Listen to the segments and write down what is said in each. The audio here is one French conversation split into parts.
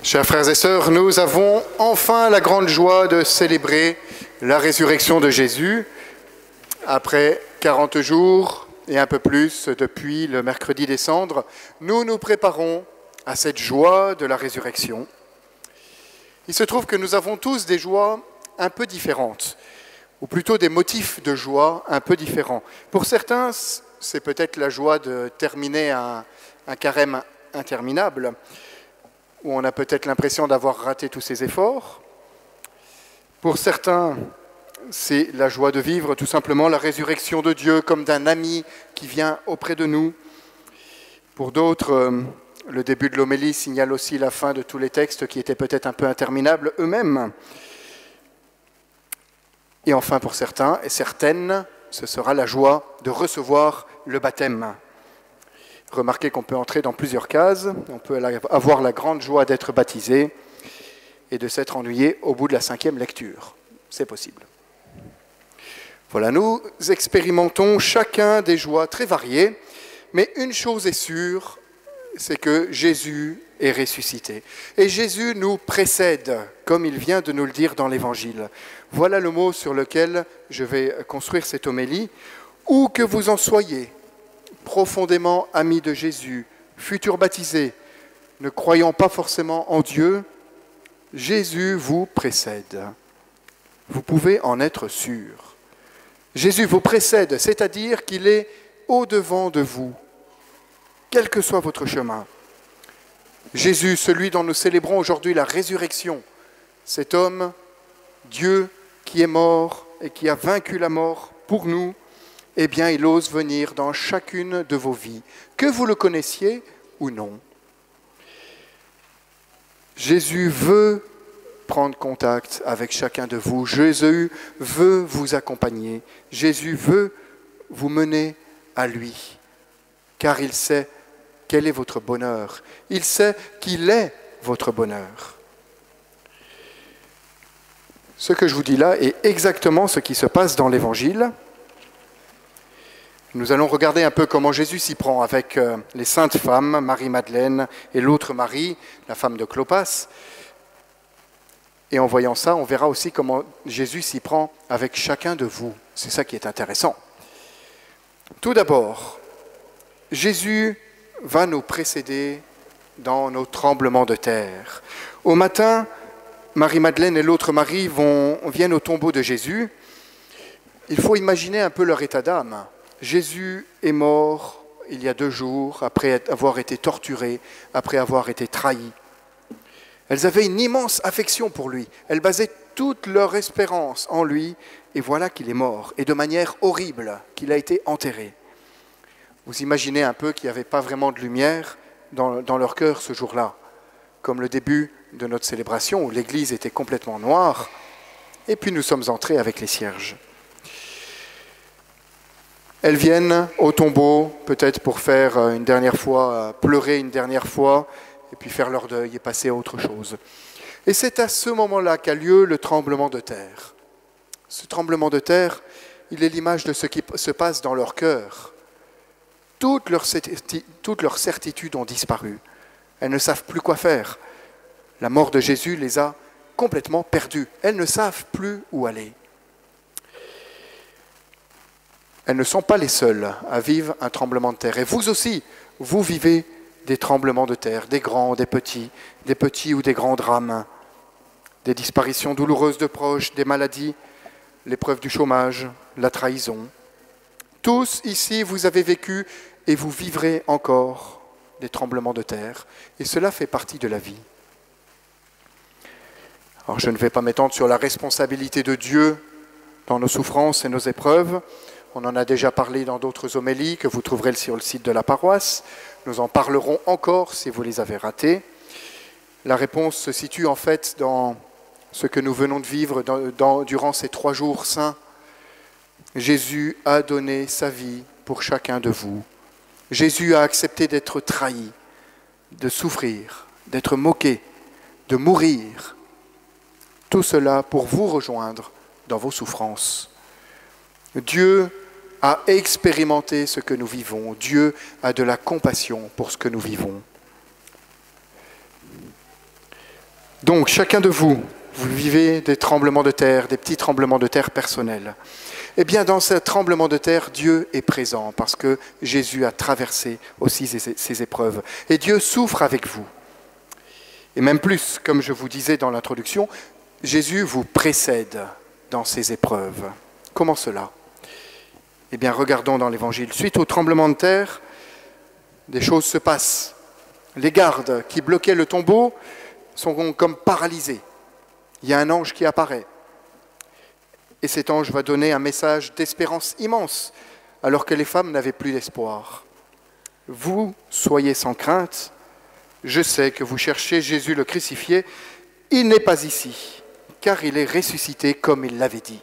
Chers frères et sœurs, nous avons enfin la grande joie de célébrer la résurrection de Jésus après 40 jours et un peu plus depuis le mercredi des Cendres. Nous nous préparons à cette joie de la résurrection. Il se trouve que nous avons tous des joies un peu différentes, ou plutôt des motifs de joie un peu différents. Pour certains, c'est peut-être la joie de terminer un carême interminable, où on a peut-être l'impression d'avoir raté tous ses efforts. Pour certains, c'est la joie de vivre tout simplement la résurrection de Dieu comme d'un ami qui vient auprès de nous. Pour d'autres, le début de l'homélie signale aussi la fin de tous les textes qui étaient peut-être un peu interminables eux-mêmes. Et enfin, pour certains et certaines, ce sera la joie de recevoir le baptême. Remarquez qu'on peut entrer dans plusieurs cases. On peut avoir la grande joie d'être baptisé et de s'être ennuyé au bout de la 5e lecture. C'est possible. Voilà, nous expérimentons chacun des joies très variées, mais une chose est sûre, c'est que Jésus est ressuscité. Et Jésus nous précède, comme il vient de nous le dire dans l'Évangile. Voilà le mot sur lequel je vais construire cette homélie. Où que vous en soyez, profondément amis de Jésus, futurs baptisés, ne croyant pas forcément en Dieu, Jésus vous précède. Vous pouvez en être sûr. Jésus vous précède, c'est-à-dire qu'il est au-devant de vous, quel que soit votre chemin. Jésus, celui dont nous célébrons aujourd'hui la résurrection, cet homme, Dieu qui est mort et qui a vaincu la mort pour nous, eh bien, il ose venir dans chacune de vos vies, que vous le connaissiez ou non. Jésus veut prendre contact avec chacun de vous. Jésus veut vous accompagner. Jésus veut vous mener à lui, car il sait quel est votre bonheur. Il sait qu'il est votre bonheur. Ce que je vous dis là est exactement ce qui se passe dans l'Évangile. Nous allons regarder un peu comment Jésus s'y prend avec les saintes femmes, Marie-Madeleine et l'autre Marie, la femme de Clopas. Et en voyant ça, on verra aussi comment Jésus s'y prend avec chacun de vous. C'est ça qui est intéressant. Tout d'abord, Jésus va nous précéder dans nos tremblements de terre. Au matin, Marie-Madeleine et l'autre Marie viennent au tombeau de Jésus. Il faut imaginer un peu leur état d'âme. Jésus est mort il y a 2 jours, après avoir été torturé, après avoir été trahi. Elles avaient une immense affection pour lui. Elles basaient toute leur espérance en lui, et voilà qu'il est mort, et de manière horrible, qu'il a été enterré. Vous imaginez un peu qu'il n'y avait pas vraiment de lumière dans leur cœur ce jour-là, comme le début de notre célébration, où l'église était complètement noire, et puis nous sommes entrés avec les cierges. Elles viennent au tombeau, peut-être pour faire une dernière fois, pleurer une dernière fois, et puis faire leur deuil et passer à autre chose. Et c'est à ce moment-là qu'a lieu le tremblement de terre. Ce tremblement de terre, il est l'image de ce qui se passe dans leur cœur. Toutes leurs certitudes ont disparu. Elles ne savent plus quoi faire. La mort de Jésus les a complètement perdues. Elles ne savent plus où aller. Elles ne sont pas les seules à vivre un tremblement de terre. Et vous aussi, vous vivez des tremblements de terre, des grands, des petits ou des grands drames, des disparitions douloureuses de proches, des maladies, l'épreuve du chômage, la trahison. Tous ici, vous avez vécu et vous vivrez encore des tremblements de terre. Et cela fait partie de la vie. Alors je ne vais pas m'étendre sur la responsabilité de Dieu dans nos souffrances et nos épreuves. On en a déjà parlé dans d'autres homélies que vous trouverez sur le site de la paroisse. Nous en parlerons encore si vous les avez ratées. La réponse se situe en fait dans ce que nous venons de vivre durant ces 3 jours saints. Jésus a donné sa vie pour chacun de vous. Jésus a accepté d'être trahi, de souffrir, d'être moqué, de mourir. Tout cela pour vous rejoindre dans vos souffrances. Dieu a expérimenté ce que nous vivons. Dieu a de la compassion pour ce que nous vivons. Donc, chacun de vous, vous vivez des tremblements de terre, des petits tremblements de terre personnels. Eh bien, dans ce tremblement de terre, Dieu est présent parce que Jésus a traversé aussi ces épreuves. Et Dieu souffre avec vous. Et même plus, comme je vous disais dans l'introduction, Jésus vous précède dans ces épreuves. Comment cela? Eh bien, regardons dans l'Évangile. Suite au tremblement de terre, des choses se passent. Les gardes qui bloquaient le tombeau sont comme paralysés. Il y a un ange qui apparaît. Et cet ange va donner un message d'espérance immense, alors que les femmes n'avaient plus d'espoir. Vous, soyez sans crainte. Je sais que vous cherchez Jésus le crucifié. Il n'est pas ici, car il est ressuscité comme il l'avait dit.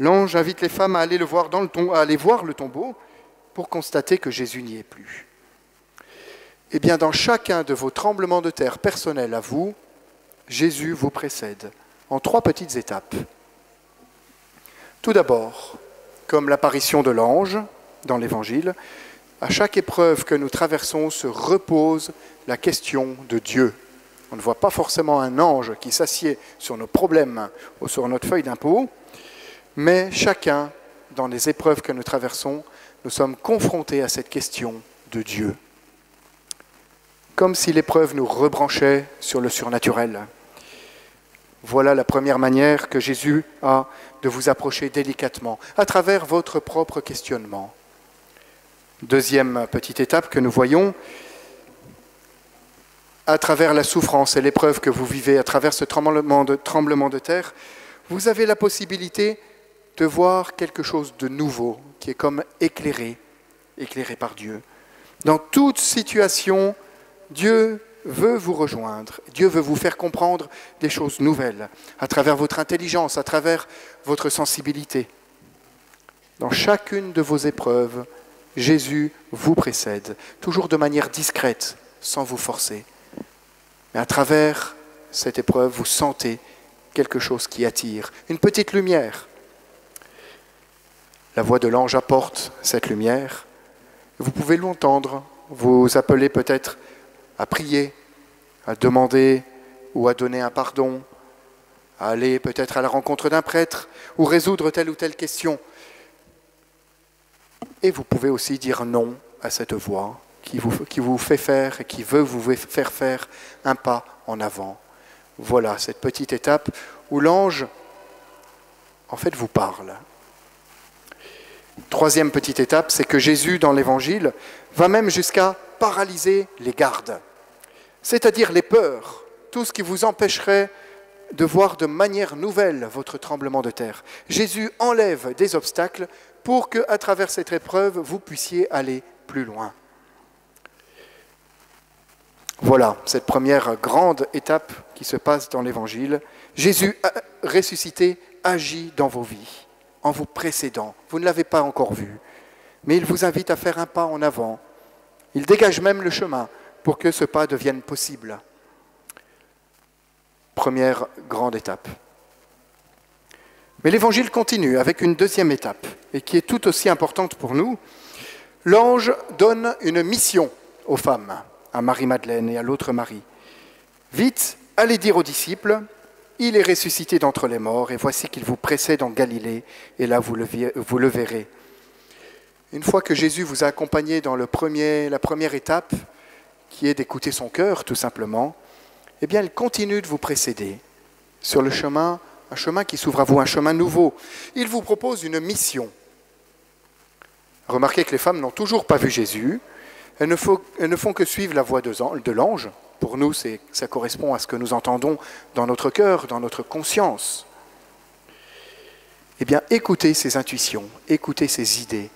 L'ange invite les femmes à aller voir le tombeau pour constater que Jésus n'y est plus. Eh bien, dans chacun de vos tremblements de terre personnels à vous, Jésus vous précède en 3 petites étapes. Tout d'abord, comme l'apparition de l'ange dans l'Évangile, à chaque épreuve que nous traversons se repose la question de Dieu. On ne voit pas forcément un ange qui s'assied sur nos problèmes ou sur notre feuille d'impôt, mais chacun, dans les épreuves que nous traversons, nous sommes confrontés à cette question de Dieu. Comme si l'épreuve nous rebranchait sur le surnaturel. Voilà la première manière que Jésus a de vous approcher délicatement, à travers votre propre questionnement. Deuxième petite étape que nous voyons, à travers la souffrance et l'épreuve que vous vivez, à travers ce tremblement de terre, vous avez la possibilité de voir quelque chose de nouveau, qui est comme éclairé par Dieu. Dans toute situation, Dieu veut vous rejoindre. Dieu veut vous faire comprendre des choses nouvelles, à travers votre intelligence, à travers votre sensibilité. Dans chacune de vos épreuves, Jésus vous précède, toujours de manière discrète, sans vous forcer. Mais à travers cette épreuve, vous sentez quelque chose qui attire, une petite lumière. La voix de l'ange apporte cette lumière. Vous pouvez l'entendre, vous appelez peut-être à prier, à demander ou à donner un pardon, à aller peut-être à la rencontre d'un prêtre ou résoudre telle ou telle question. Et vous pouvez aussi dire non à cette voix qui vous fait faire et qui veut vous faire faire un pas en avant. Voilà cette petite étape où l'ange, en fait, vous parle. Troisième petite étape, c'est que Jésus, dans l'Évangile, va même jusqu'à paralyser les gardes, c'est-à-dire les peurs, tout ce qui vous empêcherait de voir de manière nouvelle votre tremblement de terre. Jésus enlève des obstacles pour qu'à travers cette épreuve, vous puissiez aller plus loin. Voilà cette première grande étape qui se passe dans l'Évangile. Jésus ressuscité agit dans vos vies, en vous précédant. Vous ne l'avez pas encore vu, mais il vous invite à faire un pas en avant. Il dégage même le chemin pour que ce pas devienne possible. Première grande étape. Mais l'Évangile continue avec une deuxième étape, et qui est tout aussi importante pour nous. L'ange donne une mission aux femmes, à Marie-Madeleine et à l'autre Marie. Vite, allez dire aux disciples, il est ressuscité d'entre les morts, et voici qu'il vous précède en Galilée, et là vous le verrez. Une fois que Jésus vous a accompagné dans la première étape, qui est d'écouter son cœur, tout simplement, eh bien, il continue de vous précéder sur le chemin, un chemin qui s'ouvre à vous, un chemin nouveau. Il vous propose une mission. Remarquez que les femmes n'ont toujours pas vu Jésus. Elles ne font que suivre la voix de l'ange. Pour nous, ça correspond à ce que nous entendons dans notre cœur, dans notre conscience. Eh bien, écoutez ces intuitions, écoutez ces idées.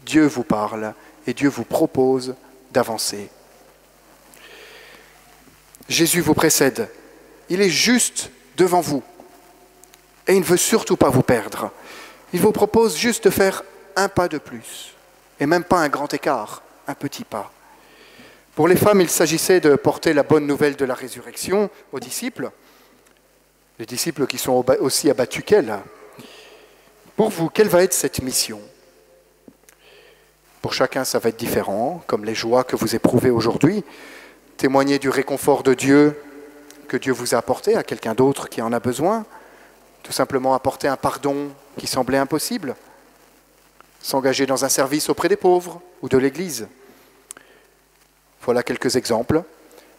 Dieu vous parle et Dieu vous propose d'avancer. Jésus vous précède. Il est juste devant vous. Et il ne veut surtout pas vous perdre. Il vous propose juste de faire un pas de plus. Et même pas un grand écart, un petit pas. Pour les femmes, il s'agissait de porter la bonne nouvelle de la résurrection aux disciples. Les disciples qui sont aussi abattus qu'elles. Pour vous, quelle va être cette mission ? Pour chacun, ça va être différent, comme les joies que vous éprouvez aujourd'hui. Témoigner du réconfort de Dieu que Dieu vous a apporté à quelqu'un d'autre qui en a besoin, tout simplement apporter un pardon qui semblait impossible, s'engager dans un service auprès des pauvres ou de l'Église. Voilà quelques exemples.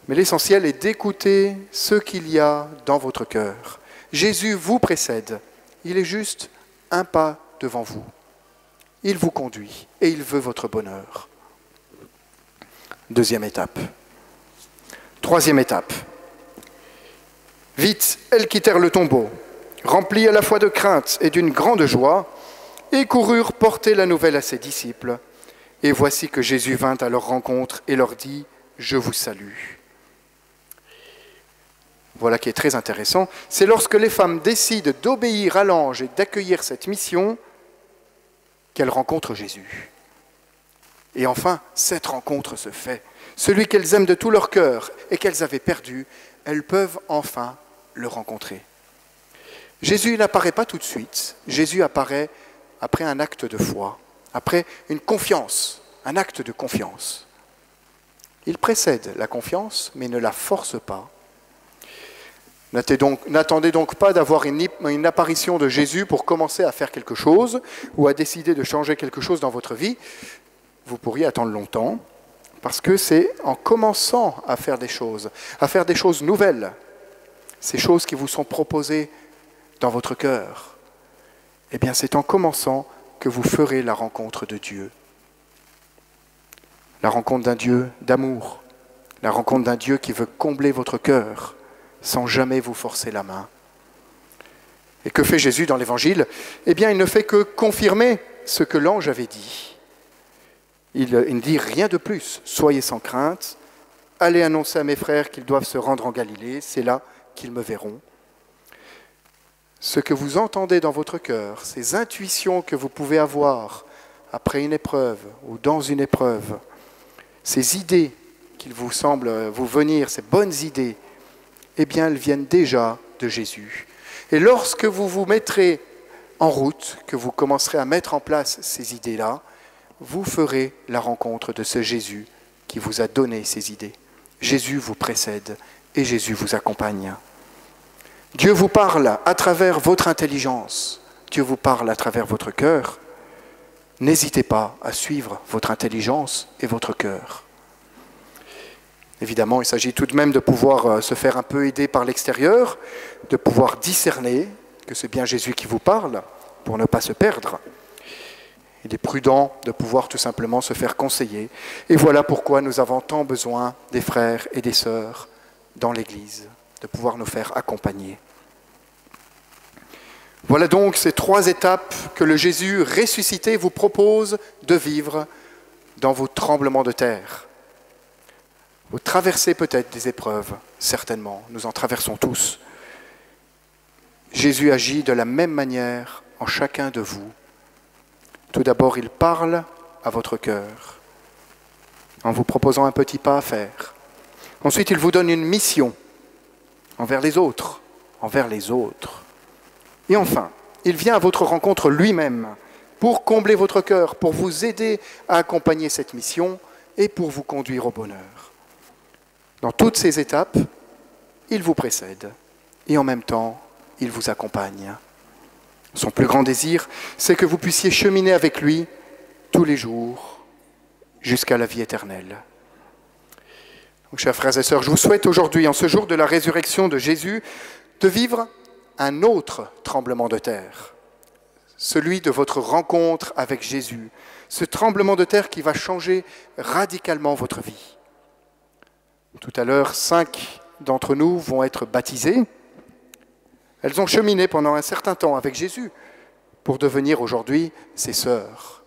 Mais l'essentiel est d'écouter ce qu'il y a dans votre cœur. Jésus vous précède. Il est juste un pas devant vous. Il vous conduit et il veut votre bonheur. Deuxième étape. Troisième étape. Vite, elles quittèrent le tombeau, remplies à la fois de crainte et d'une grande joie, et coururent porter la nouvelle à ses disciples. Et voici que Jésus vint à leur rencontre et leur dit « Je vous salue ». Voilà qui est très intéressant. C'est lorsque les femmes décident d'obéir à l'ange et d'accueillir cette mission qu'elles rencontrent Jésus. Et enfin, cette rencontre se fait. Celui qu'elles aiment de tout leur cœur et qu'elles avaient perdu, elles peuvent enfin le rencontrer. Jésus n'apparaît pas tout de suite. Jésus apparaît après un acte de foi, après une confiance, un acte de confiance. Il précède la confiance, mais ne la force pas. N'attendez donc pas d'avoir une apparition de Jésus pour commencer à faire quelque chose ou à décider de changer quelque chose dans votre vie. Vous pourriez attendre longtemps, parce que c'est en commençant à faire des choses nouvelles, ces choses qui vous sont proposées dans votre cœur, eh bien c'est en commençant que vous ferez la rencontre de Dieu. La rencontre d'un Dieu d'amour, la rencontre d'un Dieu qui veut combler votre cœur, sans jamais vous forcer la main. Et que fait Jésus dans l'Évangile? Eh bien, il ne fait que confirmer ce que l'ange avait dit. Il ne dit rien de plus. Soyez sans crainte, allez annoncer à mes frères qu'ils doivent se rendre en Galilée, c'est là qu'ils me verront. Ce que vous entendez dans votre cœur, ces intuitions que vous pouvez avoir après une épreuve ou dans une épreuve, ces idées qu'il vous semble vous venir, ces bonnes idées, eh bien, elles viennent déjà de Jésus. Et lorsque vous vous mettrez en route, que vous commencerez à mettre en place ces idées-là, vous ferez la rencontre de ce Jésus qui vous a donné ces idées. Jésus vous précède et Jésus vous accompagne. Dieu vous parle à travers votre intelligence. Dieu vous parle à travers votre cœur. N'hésitez pas à suivre votre intelligence et votre cœur. Évidemment, il s'agit tout de même de pouvoir se faire un peu aider par l'extérieur, de pouvoir discerner que c'est bien Jésus qui vous parle pour ne pas se perdre. Il est prudent de pouvoir tout simplement se faire conseiller. Et voilà pourquoi nous avons tant besoin des frères et des sœurs dans l'Église, de pouvoir nous faire accompagner. Voilà donc ces 3 étapes que le Jésus ressuscité vous propose de vivre dans vos tremblements de terre. Vous traversez peut-être des épreuves, certainement, nous en traversons tous. Jésus agit de la même manière en chacun de vous. Tout d'abord, il parle à votre cœur, en vous proposant un petit pas à faire. Ensuite, il vous donne une mission envers les autres, Et enfin, il vient à votre rencontre lui-même pour combler votre cœur, pour vous aider à accompagner cette mission et pour vous conduire au bonheur. Dans toutes ces étapes, il vous précède et en même temps, il vous accompagne. Son plus grand désir, c'est que vous puissiez cheminer avec lui tous les jours jusqu'à la vie éternelle. Donc, chers frères et sœurs, je vous souhaite aujourd'hui, en ce jour de la résurrection de Jésus, de vivre un autre tremblement de terre, celui de votre rencontre avec Jésus, ce tremblement de terre qui va changer radicalement votre vie. Tout à l'heure, 5 d'entre nous vont être baptisés. Elles ont cheminé pendant un certain temps avec Jésus pour devenir aujourd'hui ses sœurs.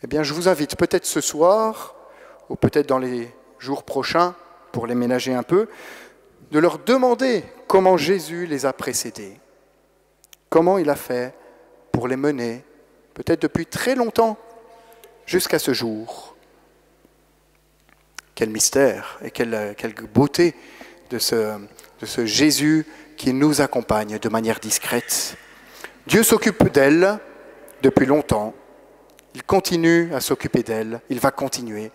Eh bien, je vous invite peut-être ce soir, ou peut-être dans les jours prochains, pour les ménager un peu, de leur demander comment Jésus les a précédés, comment il a fait pour les mener, peut-être depuis très longtemps, jusqu'à ce jour. Quel mystère et quelle beauté de ce Jésus qui nous accompagne de manière discrète. Dieu s'occupe d'elle depuis longtemps. Il continue à s'occuper d'elle. Il va continuer.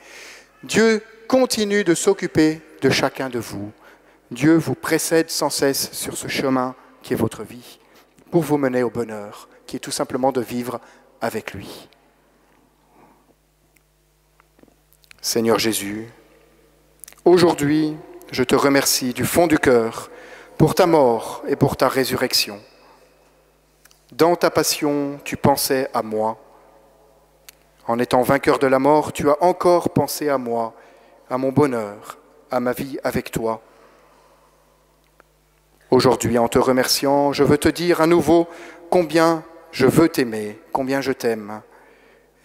Dieu continue de s'occuper de chacun de vous. Dieu vous précède sans cesse sur ce chemin qui est votre vie, pour vous mener au bonheur, qui est tout simplement de vivre avec lui. Seigneur Jésus, aujourd'hui, je te remercie du fond du cœur pour ta mort et pour ta résurrection. Dans ta passion, tu pensais à moi. En étant vainqueur de la mort, tu as encore pensé à moi, à mon bonheur, à ma vie avec toi. Aujourd'hui, en te remerciant, je veux te dire à nouveau combien je veux t'aimer, combien je t'aime.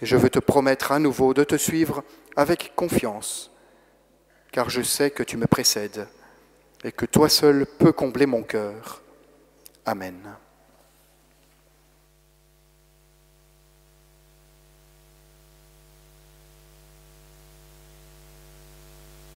Et je veux te promettre à nouveau de te suivre avec confiance, car je sais que tu me précèdes et que toi seul peux combler mon cœur. Amen.